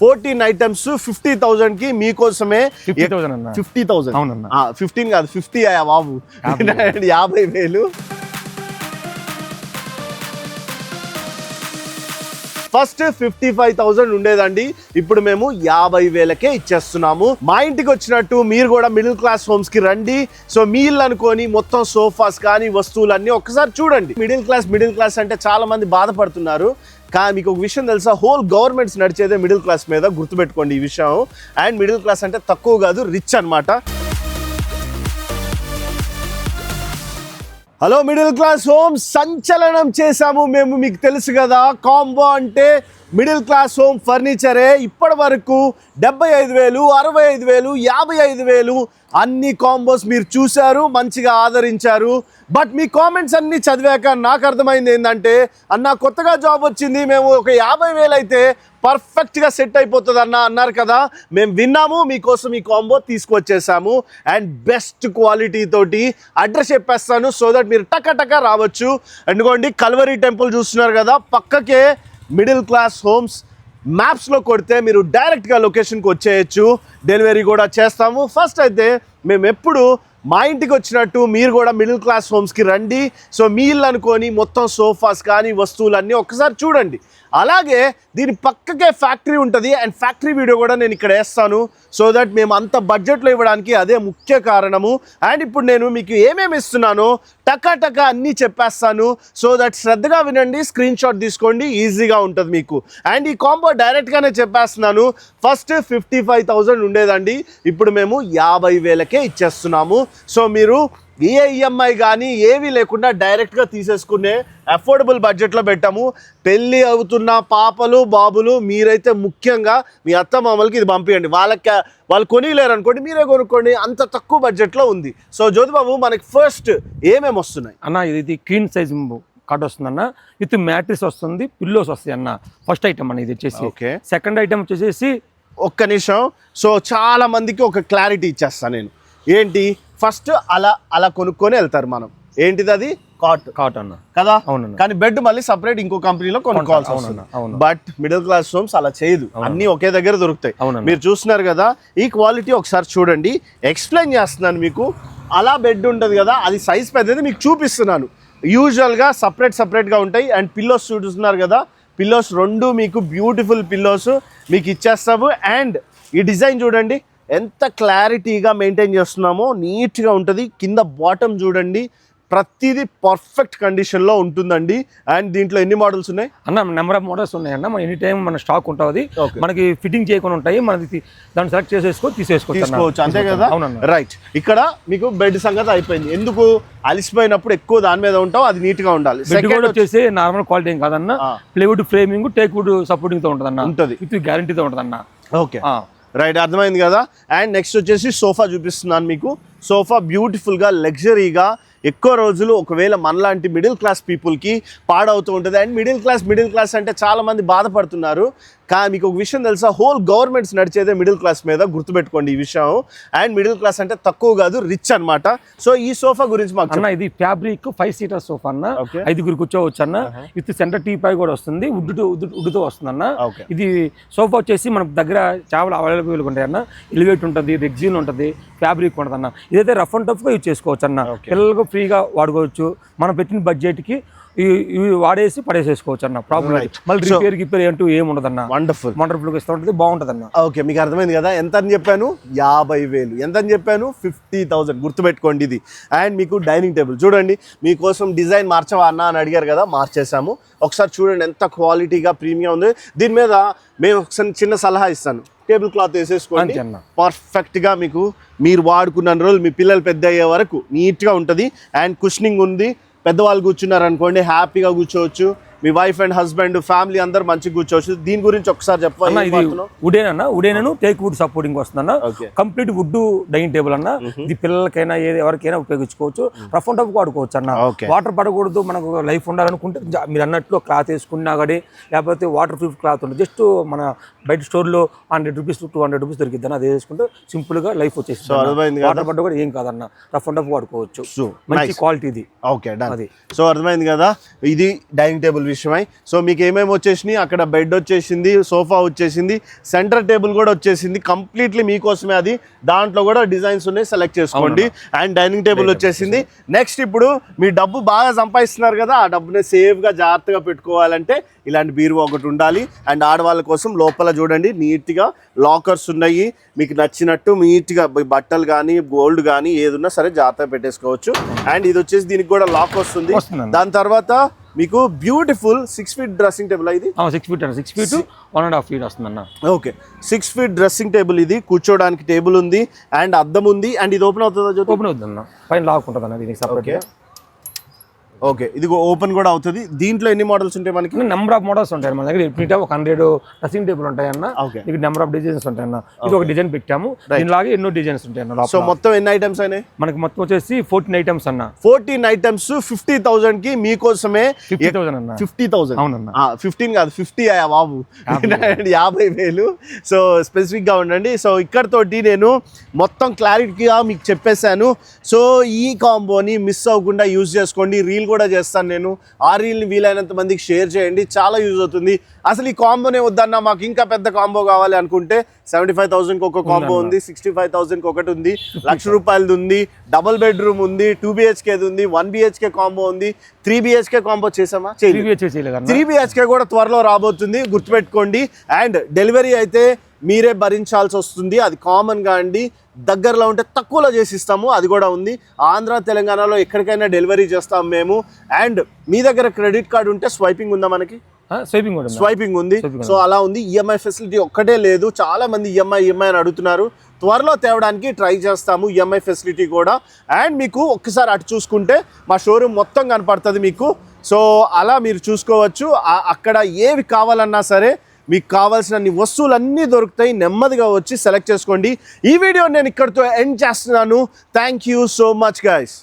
14 items 50,000 కి మీకోసమే 50,000 అవునన్నా 15 కాదు 50 అయ్యా బాబు 50,000 ఫస్ట్ 55,000 ఉండేదండి, ఇప్పుడు మేము 50,000కే ఇచ్చేస్తున్నాము. మా ఇంటికి వచ్చినట్టు మీరు కూడా మిడిల్ క్లాస్ హోమ్స్ కి రండి. సో మీ ఇల్లు అనుకొని మొత్తం సోఫాస్ కానీ వస్తువులన్నీ ఒక్కసారి చూడండి. మిడిల్ క్లాస్ అంటే చాలా మంది బాధపడుతున్నారు, కానీ మీకు ఒక విషయం తెలుసా, హోల్ గవర్నమెంట్స్ నడిచేదే మిడిల్ క్లాస్ మీద, గుర్తుపెట్టుకోండి ఈ విషయం. అండ్ మిడిల్ క్లాస్ అంటే తక్కువ కాదు, రిచ్ అన్నమాట. హలో మిడిల్ క్లాస్ హోమ్, సంచలనం చేశాము మేము, మీకు తెలుసు కదా. కాంబో అంటే మిడిల్ క్లాస్ హోమ్ ఫర్నిచరే. ఇప్పటి వరకు 75,000, 65,000, 55,000 అన్ని కాంబోస్ మీరు చూశారు, మంచిగా ఆదరించారు. బట్ మీ కామెంట్స్ అన్ని చదివాక నాకు అర్థమైంది ఏంటంటే, అన్న కొత్తగా జాబ్ వచ్చింది, మేము ఒక 50,000 అయితే పర్ఫెక్ట్గా సెట్ అయిపోతుంది అన్నారు కదా. మేము విన్నాము, మీకోసం ఈ కాంబో తీసుకొచ్చేసాము. అండ్ బెస్ట్ క్వాలిటీ తోటి అడ్రస్ చెప్పేస్తాను, సో దట్ మీరు టక రావచ్చు. ఎందుకోండి కల్వరీ టెంపుల్ చూస్తున్నారు కదా, పక్కకే మిడిల్ క్లాస్ హోమ్స్. మ్యాప్స్లో కొడితే మీరు డైరెక్ట్గా లొకేషన్కి వచ్చేయచ్చు, డెలివరీ కూడా చేస్తాము. ఫస్ట్ అయితే మేము ఎప్పుడు మా ఇంటికి వచ్చినట్టు మీరు కూడా మిడిల్ క్లాస్ హోమ్స్కి రండి. సో మీ ఇల్లు అనుకొని మొత్తం సోఫాస్ కానీ వస్తువులన్నీ ఒక్కసారి చూడండి. అలాగే దీని పక్కకే ఫ్యాక్టరీ ఉంటుంది, అండ్ ఫ్యాక్టరీ వీడియో కూడా నేను ఇక్కడ వేస్తాను, సో దట్ మేము అంత బడ్జెట్లో ఇవ్వడానికి అదే ముఖ్య కారణము. అండ్ ఇప్పుడు నేను మీకు ఏమేమి ఇస్తున్నానో టక అన్నీ చెప్పేస్తాను, సో దట్ శ్రద్ధగా వినండి, స్క్రీన్ షాట్ తీసుకోండి, ఈజీగా ఉంటుంది మీకు. అండ్ ఈ కాంబో డైరెక్ట్గానే చెప్పేస్తున్నాను. ఫస్ట్ 55,000 ఉండేదండి, ఇప్పుడు మేము 50,000కే ఇచ్చేస్తున్నాము. సో మీరు ఏ ఈఎంఐ కానీ ఏవి లేకుండా డైరెక్ట్గా తీసేసుకునే అఫోర్డబుల్ బడ్జెట్లో పెట్టాము. పెళ్ళి అవుతున్న పాపలు బాబులు మీరైతే ముఖ్యంగా మీ అత్త మామలకి ఇది పంపించండి. వాళ్ళు కొనిలేరు అనుకోండి, మీరే కొనుక్కోండి, అంత తక్కువ బడ్జెట్లో ఉంది. సో జ్యోతిబాబు మనకి ఫస్ట్ ఏమేమి వస్తున్నాయి అన్న? ఇది క్వీన్ సైజ్ కాట్ వస్తుందన్న, విత్ మ్యాట్రిస్ వస్తుంది, పిల్లోస్ వస్తాయి అన్న. ఫస్ట్ ఐటమ్ అన్న ఇది వచ్చేసి. ఓకే. సెకండ్ ఐటమ్ వచ్చేసి ఒక్క నిమిషం. సో చాలా మందికి ఒక క్లారిటీ ఇచ్చేస్తాను నేను. ఏంటి, ఫస్ట్ అలా కొనుక్కొని వెళ్తారు మనం, ఏంటిది అది కాట్ అన్న కదా. అవును. కానీ బెడ్ మళ్ళీ సపరేట్ ఇంకో కంపెనీలో కొనుక్కోవాల్సి వస్తుంది. బట్ మిడిల్ క్లాస్ హోమ్స్ అలా చేయదు, అన్ని ఒకే దగ్గర దొరుకుతాయి. మీరు చూస్తున్నారు కదా, ఈ క్వాలిటీ ఒకసారి చూడండి. ఎక్స్ప్లెయిన్ చేస్తున్నాను మీకు. అలా బెడ్ ఉంటుంది కదా, అది సైజ్ పెద్దది, మీకు చూపిస్తున్నాను. యూజువల్గా సపరేట్గా ఉంటాయి. అండ్ పిల్లోస్ చూస్తున్నారు కదా, పిల్లోస్ 2 మీకు బ్యూటిఫుల్ పిల్లోస్ మీకు ఇచ్చేస్తాము. అండ్ ఈ డిజైన్ చూడండి ఎంత క్లారిటీగా మెయింటైన్ చేస్తున్నామో, నీట్గా ఉంటుంది. కింద బాటమ్ చూడండి, ప్రతిదీ పర్ఫెక్ట్ కండిషన్లో ఉంటుందండి. అండ్ దీంట్లో ఎన్ని మోడల్స్ ఉన్నాయి అన్న? నెంబర్ ఆఫ్ మోడల్స్ ఉన్నాయన్న. మన ఎనీ టైం మన స్టాక్ ఉంటుంది, మనకి ఫిట్టింగ్ చేయకుండా ఉంటాయి, మనకి దాన్ని సెలెక్ట్ తీసేసుకోవచ్చు, అంతే కదా. రైట్. ఇక్కడ మీకు బెడ్ సంగతి అయిపోయింది. ఎందుకు, అలిసిపోయినప్పుడు ఎక్కువ దాని మీద ఉంటావు, అది నీట్ గా ఉండాలి. సెకండ్ వచ్చేసి నార్మల్ క్వాలిటీ ఏం కాదన్న, plywood framing, teak wood supporting తో ఉంటుందన్న, ఉంటుంది విత్ గ్యారంటీతో ఉంటుందన్న. ఓకే రైట్, అర్థమైంది కదా. అండ్ నెక్స్ట్ వచ్చేసి సోఫా చూపిస్తున్నాను మీకు. సోఫా బ్యూటిఫుల్గా లగ్జరీగా ఎక్కువ రోజులు ఒకవేళ మనలాంటి మిడిల్ క్లాస్ పీపుల్కి పాడవుతూ ఉంటుంది. అండ్ మిడిల్ క్లాస్ అంటే చాలామంది బాధపడుతున్నారు, కానీ మీకు ఒక విషయం తెలుసా, హోల్ గవర్నమెంట్స్ నడిచేదే మిడిల్ క్లాస్ మీద, గుర్తుపెట్టుకోండి ఈ విషయం. అండ్ మిడిల్ క్లాస్ అంటే తక్కువ కాదు, రిచ్ అనమాట. సో ఈ సోఫా గురించి మాకు అన్న, ఇది ఫ్యాబ్రిక్ 5 సీటర్ సోఫా అన్న, 5గురు కూర్చోవచ్చు అన్న, విత్ సెంటర్ టీపాయ్ కూడా వస్తుంది, వుడ్తో వస్తుంది అన్న. ఇది సోఫా వచ్చేసి మన దగ్గర చాలా అవైలబుల్గా ఉంటాయి అన్న. ఎలివేట్ ఉంటుంది, రెగ్జిన్ ఉంటుంది, ఫ్యాబ్రిక్ ఉంటుంది అన్న. ఇదైతే రఫ్ అండ్ టఫ్గా యూజ్ చేసుకోవచ్చు అన్న, పిల్లలకు ఫ్రీగా వాడుకోవచ్చు. మనం పెట్టిన బడ్జెట్కి ఇవి వాడేసి పడేసేసుకోవచ్చు అన్న, ప్రాబ్లం. మళ్ళీ రిపేర్ అంటూ ఏముండదు అన్న. వండర్ఫుల్ ఇస్తూ ఉంటుంది, బాగుంటుంది అన్న. ఓకే, మీకు అర్థమైంది కదా. ఎంత అని చెప్పాను? 50,000. ఎంత అని చెప్పాను? 50,000. గుర్తుపెట్టుకోండి ఇది. అండ్ మీకు డైనింగ్ టేబుల్ చూడండి, మీకోసం డిజైన్ మార్చవా అన్న అని అడిగారు కదా, మార్చేసాము. ఒకసారి చూడండి ఎంత క్వాలిటీగా ప్రీమియం ఉంది. దీని మీద మేము ఒకసారి చిన్న సలహా ఇస్తాను, టేబుల్ క్లాత్ వేసేసుకోండి, పర్ఫెక్ట్గా మీకు మీరు వాడుకున్న రోజులు మీ పిల్లలు పెద్ద అయ్యే వరకు నీట్గా ఉంటుంది. అండ్ కుషనింగ్ ఉంది, పెద్దవాళ్ళు కూర్చున్నారు అనుకోండి, హ్యాపీగా కూర్చోవచ్చు. మీ వైఫ్ అండ్ హస్బెండ్ ఫ్యామిలీ అందరు మంచిగా కూర్చోవచ్చు. దీని గురించి ఒకసారి చెప్పాలి. వుడేనన్నా టేక్ వుడ్ సపోర్టింగ్ వస్తుందన్న, కంప్లీట్ వుడ్ డైనింగ్ టేబుల్ అన్న. ఇది పిల్లలకైనా ఎవరికైనా ఉపయోగించుకోవచ్చు, రఫ్ అండ్ టఫ్ వాడుకోవచ్చు అన్న. వాటర్ పడకూడదు, మనకు లైఫ్ ఉండాలనుకుంటే మీరు అన్నట్లు క్లాత్ వేసుకున్నా కానీ, లేకపోతే వాటర్ ప్రూఫ్ క్లాత్ ఉంటుంది, జస్ట్ మన బయట స్టోర్లో 100 రూపీస్ 200 రూపీస్ దొరికిద్ది, అది వేసుకుంటే సింపుల్ గా లైఫ్ వచ్చేసి వాటర్ పడ్డ కూడా ఏం కాదన్న, రఫ్ అండ్ టఫ్ వాడుకోవచ్చు. మంచి క్వాలిటీ ఇది. ఓకే, అది. సో అర్థమైంది కదా, ఇది డైనింగ్ టేబుల్ విషయమై. సో మీకు ఏమేమి వచ్చేసినాయి, అక్కడ బెడ్ వచ్చేసింది, సోఫా వచ్చేసింది, సెంటర్ టేబుల్ కూడా వచ్చేసింది, కంప్లీట్లీ మీకోసమే అది. దాంట్లో కూడా డిజైన్స్ ఉన్నాయి, సెలెక్ట్ చేసుకోండి. అండ్ డైనింగ్ టేబుల్ వచ్చేసింది. నెక్స్ట్ ఇప్పుడు మీ డబ్బు బాగా సంపాదిస్తున్నారు కదా, ఆ డబ్బుని సేఫ్గా జాగ్రత్తగా పెట్టుకోవాలంటే ఇలాంటి బీరువా ఒకటి ఉండాలి. అండ్ ఆడవాళ్ళ కోసం లోపల చూడండి నీట్గా లాకర్స్ ఉన్నాయి, మీకు నచ్చినట్టు నీట్గా బట్టలు కానీ గోల్డ్ కానీ ఏది ఉన్నా సరే జాగ్రత్తగా పెట్టేసుకోవచ్చు. అండ్ ఇది వచ్చేసి దీనికి కూడా లాక్ వస్తుంది. దాని తర్వాత మీకు బ్యూటిఫుల్ 6 feet డ్రెస్సింగ్ టేబుల్. ఇది 6 feet 1.5 feet వస్తుందన్న. Okay, 6 feet dressing table. ఇది కూర్చోడానికి టేబుల్ ఉంది అండ్ అద్దం ఉంది. అండ్ ఇది ఓపెన్ అవుతుందా? ఓపెన్ అవుతుందన్న, పైన లాక్ ఉంటుంది అన్న దీనికి సపరేట్. ఓకే, ఇది ఓపెన్ కూడా అవుతుంది. దీంట్లో ఎన్ని మోడల్స్ ఉంటాయి మనకి? నెంబర్ ఆఫ్ మోడల్స్ ఉంటాయి మన దగ్గర. ఒక 100 డ్రెస్సింగ్ టేబుల్ ఉంటాయన్న. మీకు నెంబర్ ఆఫ్ డిజైన్స్ ఉంటాయన్న. ఇది ఒక డిజైన్ పెట్టాము, దీనిలాగే ఎన్నో డిజైన్స్ ఉంటాయన్న. సో మొత్తం ఎన్ని ఐటమ్స్ అయినాయి మనకి? మొత్తం వచ్చేసి 14 ఐటమ్స్ అన్న. 14 ఐటమ్స్ 50,000 కి మీకోసమే. 50,000 అన్న. 50,000 అవునన్న. 15 కాదు 50 అయ్యా బాబు, 50,000. సో స్పెసిఫిక్ గా ఉండండి. సో ఇక్కడతోటి నేను మొత్తం క్లారిటీగా మీకు చెప్పేశాను. సో ఈ కాంబోని మిస్ అవ్వకుండా యూజ్ చేసుకోండి. రీల్ కూడా చేస్తాను నేను, ఆ రీల్ని వీలైనంత మందికి షేర్ చేయండి, చాలా యూజ్ అవుతుంది. అసలు ఈ కాంబోనే వద్దన్నా మాకు ఇంకా పెద్ద కాంబో కావాలి అనుకుంటే 75,000కి ఒక కాంబో ఉంది, 65,000కి ఒకటి ఉంది, ₹1,00,000 ఉంది, డబుల్ బెడ్రూమ్ ఉంది, 2 BHK ఉంది, 1 BHK కాంబో ఉంది, 3 BHK కాంబో చేసామా? 3 BHK కూడా త్వరలో రాబోతుంది, గుర్తుపెట్టుకోండి. అండ్ డెలివరీ అయితే మీరే భరించాల్సి వస్తుంది, అది కామన్గా అండి. దగ్గరలో ఉంటే తక్కువలో చేసి ఇస్తాము, అది కూడా ఉంది. ఆంధ్ర తెలంగాణలో ఎక్కడికైనా డెలివరీ చేస్తాం మేము. అండ్ మీ దగ్గర క్రెడిట్ కార్డు ఉంటే స్వైపింగ్ ఉందా మనకి? స్వైపింగ్ ఉంది. సో అలా ఉంది. ఈఎంఐ ఫెసిలిటీ ఒక్కటే లేదు, చాలా మంది ఈఎంఐ అని అడుగుతున్నారు. త్వరలో తేవడానికి ట్రై చేస్తాము ఈఎంఐ ఫెసిలిటీ కూడా. అండ్ మీకు ఒక్కసారి అటు చూసుకుంటే మా షోరూమ్ మొత్తం కనపడుతుంది మీకు. సో అలా మీరు చూసుకోవచ్చు. అక్కడ ఏవి కావాలన్నా సరే మీకు కావాల్సిన వస్తువులన్నీ దొరుకుతాయి. నెమ్మదిగా వచ్చి సెలెక్ట్ చేసుకోండి. ఈ వీడియో నేను ఇక్కడితో ఎండ్ చేస్తున్నాను. Thank you so much guys.